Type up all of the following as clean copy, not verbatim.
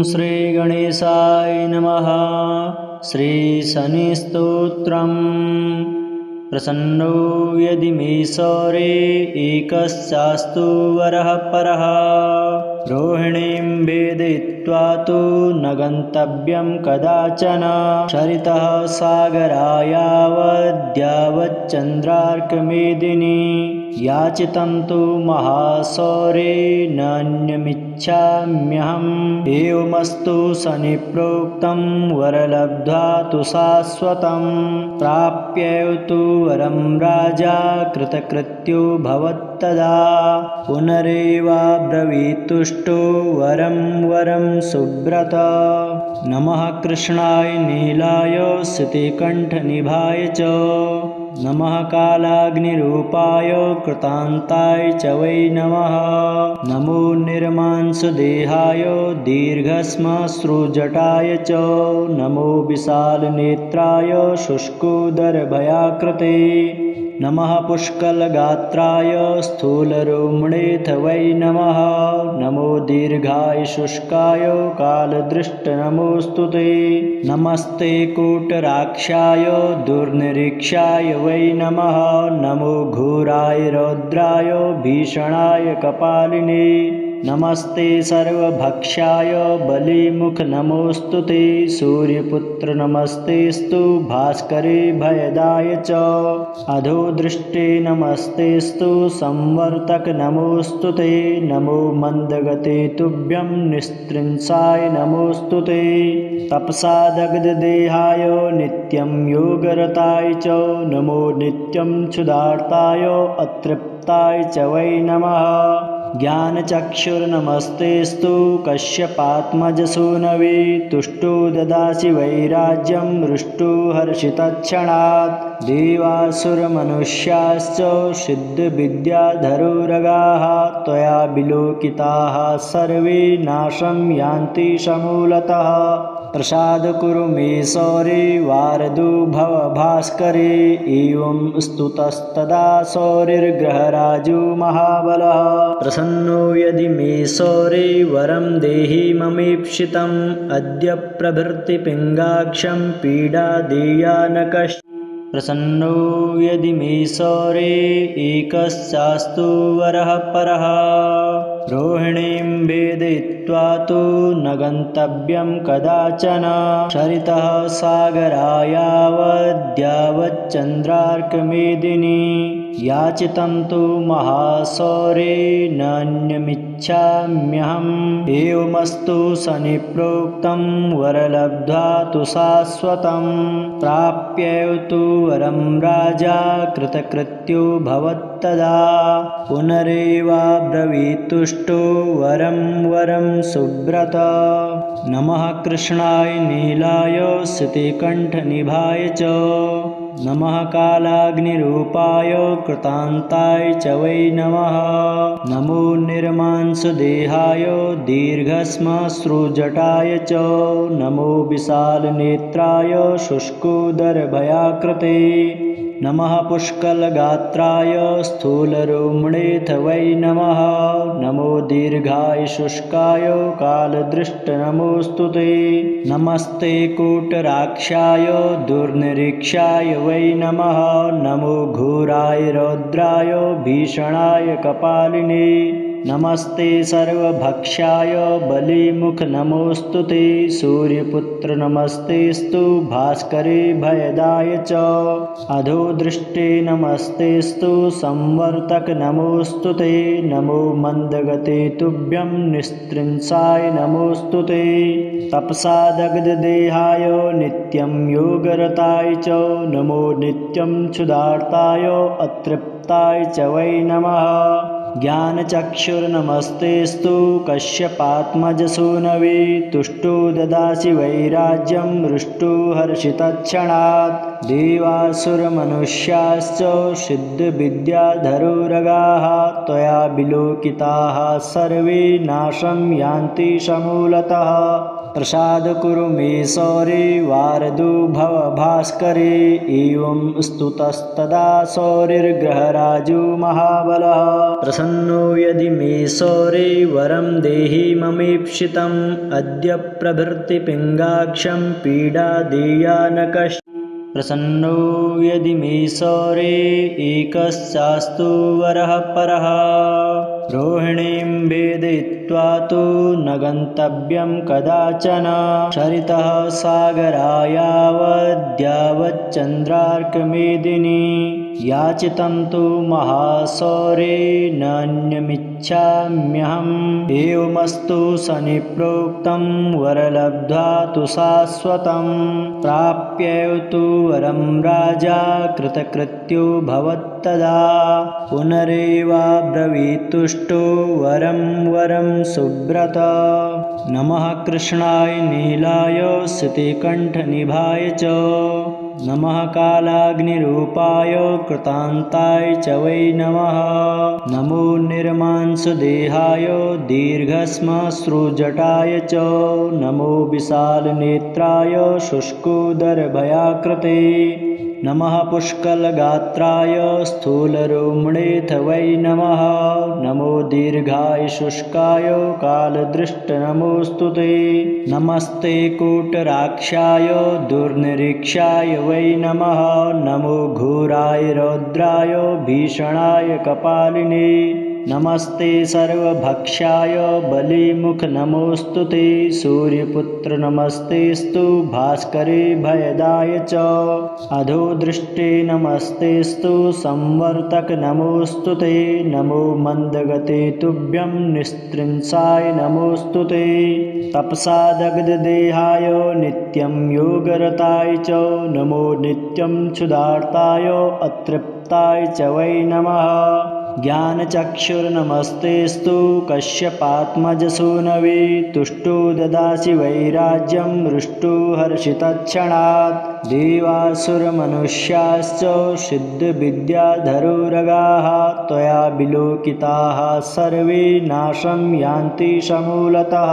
श्रीगणेशाय नमः। श्रीशनिस्तोत्रम्। प्रसन्नो यदि मे सौरे एकश्चास्तु वरः परः। रोहिणीं वेदयित्वा तु न गन्तव्यं कदाचन। सरितः सागरायावद्यावच्चन्द्रार्कमेदिनी। याचितं तु महासौरे नान्यमिच्छाम्यहम्। एवमस्तु शनिप्रोक्तं वरलब्ध्वा तु शाश्वतं। प्राप्यैव तु वरं राजा कृतकृत्यो भवत्तदा। पुनरेवाब्रवीत्तुष्टो वरं सुव्रत। नमः कृष्णाय नीलाय श्रुतिकण्ठनिभाय च। नमः कालाग्निरूपाय कृतान्ताय च वै नमः। नमो निर्मांसदेहाय दीर्घश्मश्रुजटाय च। नमो विशालनेत्राय शुष्कोदरभयाकृते। नमः पुष्कलगात्राय स्थूलरोमणेऽथ वै नमः। नमो दीर्घाय शुष्काय कालदृष्ट नमोऽस्तु ते। नमस्ते कूटराक्षाय दुर्निरीक्षाय वै नमः। नमो घोराय रौद्राय भीषणाय कपालिने। नमस्ते सर्वभक्षाय बलिमुख नमोऽस्तु ते। सूर्यपुत्र नमस्तेस्तु भास्करे भयदाय च। अधोदृष्टे नमस्तेस्तु संवर्तक नमोऽस्तु ते। नमो मन्दगते तुभ्यं निस्त्रिंसाय नमोऽस्तु ते। तपसा दग्धदेहाय नित्यं योगरताय च। नमो नित्यं क्षुधार्ताय अतृप्ताय च वै नमः। ज्ञानचक्षुर्नमस्तेस्तु कश्यपात्मजसूनवे। तुष्टो ददासि वैराज्यं हृष्टो हर्षितक्षणात्। देवासुरमनुष्याश्च सिद्धविद्याधरोरगाः। त्वया विलोकिताः सर्वे नाशं यान्ति समूलतः। प्रसाद कुरु मे सौरे वारदो भव भास्करे। एवं स्तुतस्तदा सौरिर्ग्रहराजो महाबलः। प्रसन्नो यदि मे सौरे वरं देहि ममीप्सितम्। अद्य प्रभृति पिङ्गाक्षं पीडा देया न कश्चित्। प्रसन्नो यदि मे सौरे एकश्चास्तु वरः परः। रोहिणीं वेदयित्वा तु न गन्तव्यं कदाचन। सरितः सागरायावद्यावच्चन्द्रार्कमेदिनी। याचितं तु महासौरे नान्यमिच्छाम्यहम्। एवमस्तु शनिप्रोक्तं वरलब्ध्वा तु शाश्वतं। प्राप्यैव तु वरं राजा कृतकृत्यो भवत्तदा। पुनरेवाब्रवीत्तुष्टो वरं सुव्रत। नमः कृष्णाय नीलाय श्रुतिकण्ठनिभाय च। नमः कालाग्निरूपाय कृतान्ताय च वै नमः। नमो निर्मांसदेहाय दीर्घश्मश्रुजटाय च। नमो विशालनेत्राय शुष्कोदरभयाकृते। नमः पुष्कलगात्राय स्थूलरोमणेऽथ वै नमः। नमो दीर्घाय शुष्काय कालदृष्ट नमोऽस्तु ते। नमस्ते कूटराक्षाय दुर्निरीक्षाय वै नमः। नमो घोराय रौद्राय भीषणाय कपालिने। नमस्ते सर्वभक्षाय बलिमुख नमोऽस्तु ते। सूर्यपुत्र नमस्तेस्तु भास्करे भयदाय च। अधोदृष्टे नमस्तेस्तु संवर्तक नमोऽस्तु ते। नमो मन्दगते तुभ्यं निस्त्रिंसाय नमोऽस्तु ते। तपसा दग्धदेहाय नित्यं योगरताय च। नमो नित्यं क्षुधार्ताय अतृप्ताय च वै नमः। ज्ञानचक्षुर्नमस्तेस्तु कश्यपात्मजसूनवे। तुष्टो ददासि वैराज्यं हृष्टो हर्षितक्षणात्। देवासुरमनुष्याश्च सिद्धविद्याधरोरगाः। त्वया विलोकिताः सर्वे नाशं यान्ति समूलतः। प्रसाद कुरु मे सौरे वारदो भव भास्करे। एवं स्तुतस्तदा सौरिर्ग्रहराजो महाबलः। प्रसन्नो यदि मे सौरे वरं देहि ममीप्सितम् अद्य प्रभृति पिङ्गाक्षं पीडा देया न कश्चित् प्रसन्नो यदि मे सौरे एकश्चास्तु वरः परः रोहिणीं वेदयित्वा तु न गन्तव्यं कदाचन चरितः सागरायावद्यावच्चन्द्रार्कमेदिनी याचितं तु महासौरे नान्यमिच्छाम्यहम् एवमस्तु सनिप्रोक्तं वरलब्ध्वा तु शाश्वतं प्राप्यैव तु वरं राजा कृतकृत्यो भवत्तदा पुनरेवाब्रवीतुष्टो वरं सुव्रत नमः कृष्णाय नीलाय श्रुतिकण्ठनिभाय च नमः कालाग्निरूपाय कृतान्ताय च वै नमः नमो निर्मांसदेहाय दीर्घश्मश्रुजटाय च नमो विशालनेत्राय शुष्कोदरभयाकृते नमः पुष्कलगात्राय स्थूलरोमणेऽथ वै नमः नमो दीर्घाय शुष्काय कालदृष्टनमोऽस्तु ते नमस्ते कूटराक्षाय दुर्निरीक्षाय वै नमः नमो घोराय रौद्राय भीषणाय कपालिने नमस्ते सर्वभक्षाय बलिमुख नमोऽस्तु ते सूर्यपुत्र नमस्तेस्तु भास्करे भयदाय च अधोदृष्टे नमस्तेस्तु संवर्तक नमोऽस्तु ते नमो मन्दगते तुभ्यं निस्त्रिंसाय नमोऽस्तु ते तपसा दग्धदेहाय नित्यं योगरताय च नमो नित्यं क्षुधार्ताय अतृप्ताय च वै नमः ज्ञानचक्षुर्नमस्तेस्तु कश्यपात्मजसूनवे तुष्टो ददासि वैराज्यं हृष्टो हर्षितक्षणात् देवासुरमनुष्याश्च सिद्धविद्याधरोरगाः त्वया विलोकिताः सर्वे नाशं यान्ति समूलतः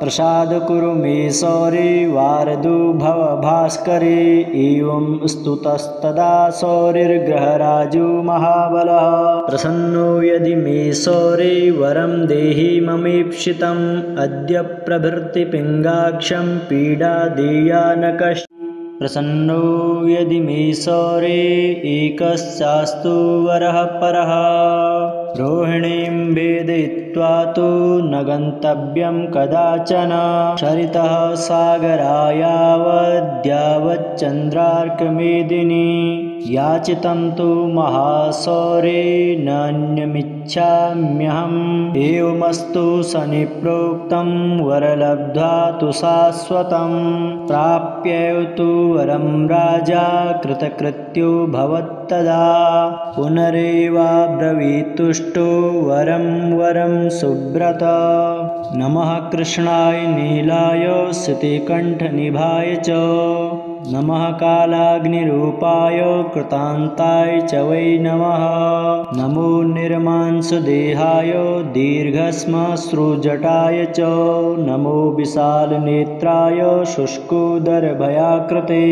प्रसाद कुरु मे सौरे वारदो भव भास्करे एवं स्तुतस्तदा सौरिर्ग्रहराजो महाबलः प्रसन्नो यदि मे सौरे वरं देहि ममीप्सितम् अद्य प्रभृति पिङ्गाक्षं पीडा देया न कश्चित् प्रसन्नो यदि मे सौरे एकश्चास्तु वरः परः रोहिणीं वेदयित्वा तु न गन्तव्यं कदाचन चरितः सागरायावद्यावच्चन्द्रार्कमेदिनी याचितं तु महासौरे नान्यमिच्छाम्यहम् एवमस्तु सनिप्रोक्तं वरलब्ध्वा तु शाश्वतं प्राप्यैव तु वरं राजा कृतकृत्यो भवत्तदा पुनरेवाब्रवीतुष्टो वरं सुव्रत नमः कृष्णाय नीलाय श्रुतिकण्ठनिभाय च नमः कालाग्निरूपाय कृतान्ताय च वै नमः नमो निर्मांसदेहाय दीर्घश्मश्रुजटाय च नमो विशालनेत्राय शुष्कोदरभयाकृते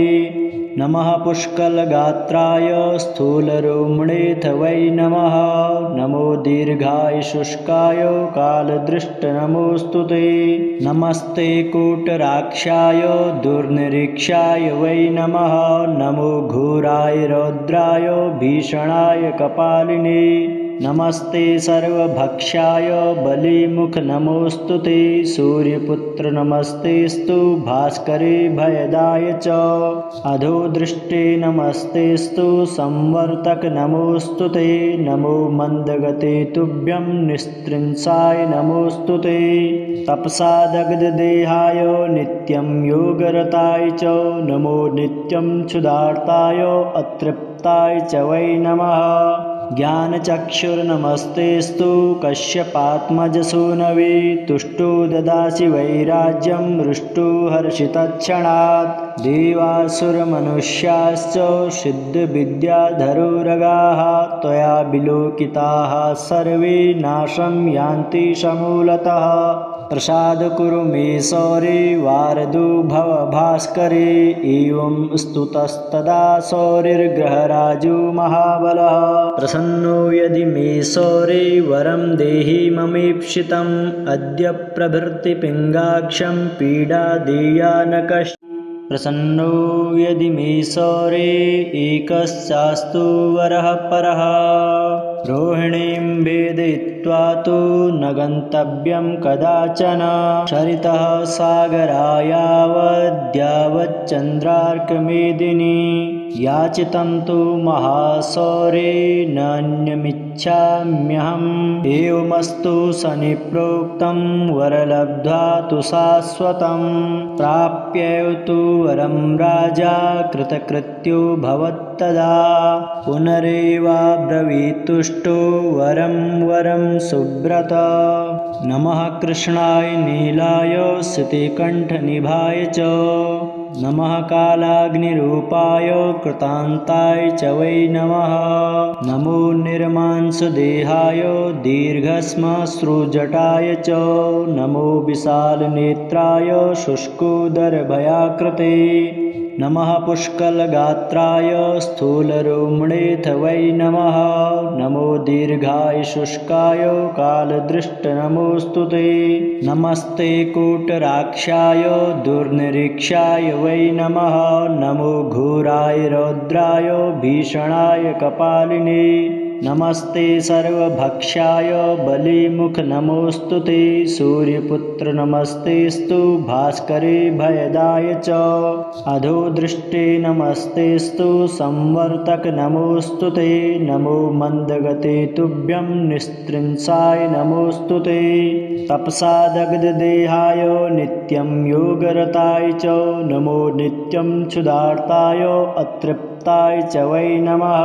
नमः पुष्कलगात्राय स्थूलरोमणेऽथ वै नमः नमो दीर्घाय शुष्काय कालदृष्टनमोऽस्तु ते नमस्ते कूटराक्षाय दुर्निरीक्षाय वै नमः नमो घोराय रौद्राय भीषणाय कपालिने नमस्ते सर्वभक्षाय बलिमुख नमोऽस्तु ते सूर्यपुत्र नमस्तेस्तु भास्करे भयदाय च अधोदृष्टे नमस्तेस्तु संवर्तक नमोऽस्तु ते नमो मन्दगते तुभ्यं निस्त्रिंसाय नमोऽस्तु ते तपसा दग्धदेहाय नित्यं योगरताय च नमो नित्यं क्षुधार्ताय अतृप्ताय च वै नमः ज्ञानचक्षुर्नमस्तेस्तु कश्यपात्मजसूनवे तुष्टो ददासि वैराज्यं हृष्टो हर्षितक्षणात् देवासुरमनुष्याश्च सिद्धविद्याधरोरगाः त्वया विलोकिताः सर्वे नाशं यान्ति समूलतः प्रसाद कुरु मे सौरे वारदो भव भास्करे। एवं स्तुतस्तदा सौरिर्ग्रहराजो महाबलः। प्रसन्नो यदि मे सौरे वरं देहि ममीप्सितम्। अद्य प्रभृति पिङ्गाक्षं पीडा देया न कश्चित्। प्रसन्नो यदि मे सौरे एकश्चास्तु वरः परः। रोहिणीं भेदयित्वा तु न गन्तव्यं कदाचन। सरितः सागरायावद्यावच्चन्द्रार्कमेदिनी। याचितं तु महासौरे नान्यमिच्छाम्यहम्। एवमस्तु शनिप्रोक्तं वरलब्ध्वा तु शाश्वतं। प्राप्यैव तु वरं राजा कृतकृत्यो भवत्तदा। पुनरेवाब्रवीत्तुष्टो वरं वरं सुव्रत। नमः कृष्णाय नीलाय श्रुतिकण्ठनिभाय च। नमः कालाग्निरूपाय कृतान्ताय च वै नमः। नमो निर्मांसदेहाय दीर्घश्मश्रुजटाय च। नमो विशालनेत्राय शुष्कोदरभयाकृते। नमः पुष्कलगात्राय स्थूलरोमणेऽथ वै नमः। नमो दीर्घाय शुष्काय कालदृष्ट नमोऽस्तु ते। नमस्ते कूटराक्षाय दुर्निरीक्षाय वै नमः। नमो घोराय रौद्राय भीषणाय कपालिने। नमस्ते सर्वभक्षाय बलिमुख नमोऽस्तु ते। सूर्यपुत्र नमस्तेस्तु भास्करे भयदाय च। अधोदृष्टे नमस्तेस्तु संवर्तक नमोऽस्तु ते। नमो मन्दगते तुभ्यं निस्त्रिंसाय नमोऽस्तु ते। तपसा दग्धदेहाय नित्यं योगरताय च। नमो नित्यं क्षुधार्ताय अतृप्ताय च वै नमः।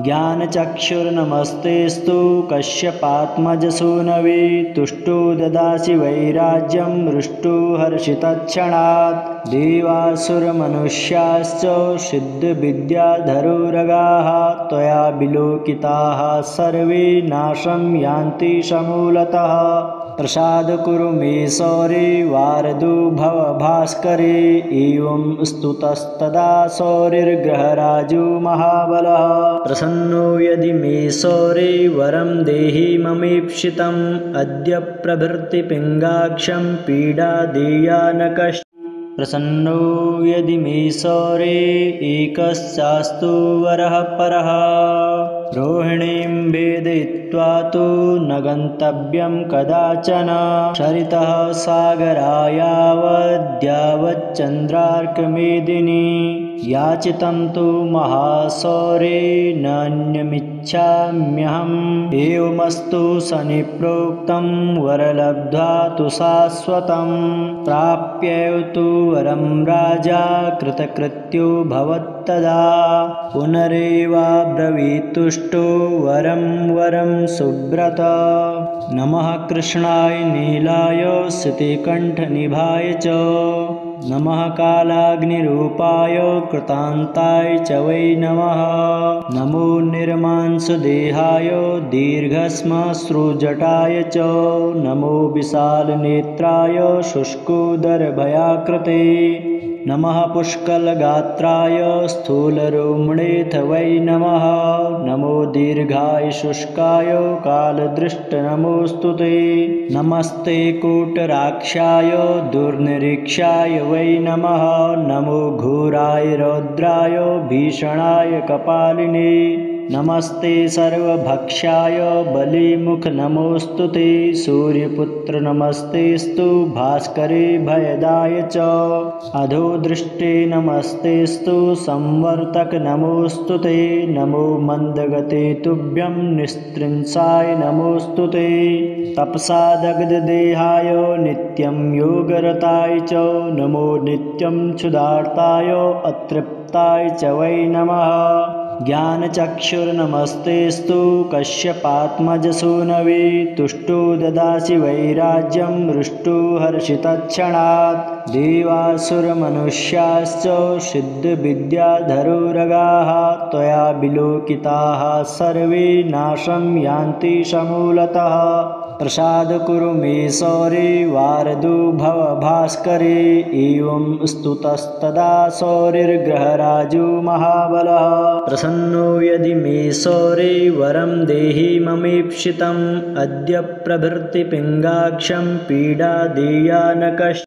ज्ञानचक्षुर्नमस्तेस्तु कश्यपात्मजसूनवे। तुष्टो ददासि वैराज्यं हृष्टो हर्षितक्षणात्। देवासुरमनुष्याश्च सिद्धविद्याधरोरगाः। त्वया विलोकिताः सर्वे नाशं यान्ति समूलतः। प्रसाद कुरु मे सौरे वारदो भव भास्करे। एवं स्तुतस्तदा सौरिर्ग्रहराजो महाबलः। प्रसन्नो यदि मे सौरे वरं देहि ममीप्सितम्। अद्य प्रभृति पिङ्गाक्षं पीडा देया न कश्चित्। प्रसन्नो यदि मे सौरे एकश्चास्तु वरः परः। रोहिणीं भेदयित्वा तु न गन्तव्यं कदाचन। सरितः सागरायावद्यावच्चन्द्रार्कमेदिनी। याचितं तु महासौरे नान्यमिच्छाम्यहम्। एवमस्तु शनिप्रोक्तं वरलब्ध्वा तु शाश्वतं। प्राप्यैव तु वरं राजा कृतकृत्यो भवत्तदा। पुनरेवाब्रवीत्तुष्टो वरं वरं सुव्रत। नमः कृष्णाय नीलाय श्रुतिकण्ठनिभाय च। नमः कालाग्निरूपाय कृतान्ताय च वै नमः। नमो निर्मांसदेहाय दीर्घश्मश्रुजटाय च। नमो विशालनेत्राय शुष्कोदरभयाकृते। नमः पुष्कलगात्राय स्थूलरोमणेऽथ वै नमः। नमो दीर्घाय शुष्काय कालदृष्ट नमोऽस्तु ते। नमस्ते कूटराक्षाय दुर्निरीक्षाय वै नमः। नमो घोराय रौद्राय भीषणाय कपालिने। नमस्ते सर्वभक्षाय बलिमुख नमोऽस्तु ते। सूर्यपुत्र नमस्तेस्तु भास्करे भयदाय च। अधोदृष्टे नमस्तेस्तु संवर्तक नमोऽस्तु ते। नमो मन्दगते तुभ्यं निस्त्रिंसाय नमोऽस्तु ते। तपसा दग्धदेहाय नित्यं योगरताय च। नमो नित्यं क्षुधार्ताय अतृप्ताय च वै नमः। ज्ञानचक्षुर्नमस्तेस्तु कश्यपात्मजसूनवे। तुष्टो ददासि वैराज्यं हृष्टो हर्षितक्षणात्। देवासुरमनुष्याश्च सिद्धविद्याधरोरगाः। त्वया विलोकिताः सर्वे नाशं यान्ति समूलतः। प्रसाद कुरु मे सौरे वारदो भव भास्करे। एवं स्तुतस्तदा सौरिर्ग्रहराजो महाबलः। प्रसन्नो यदि मे सौरे वरं देहि ममीप्सितम्। अद्य प्रभृति पिङ्गाक्षं पीडा देया न कश्चित्।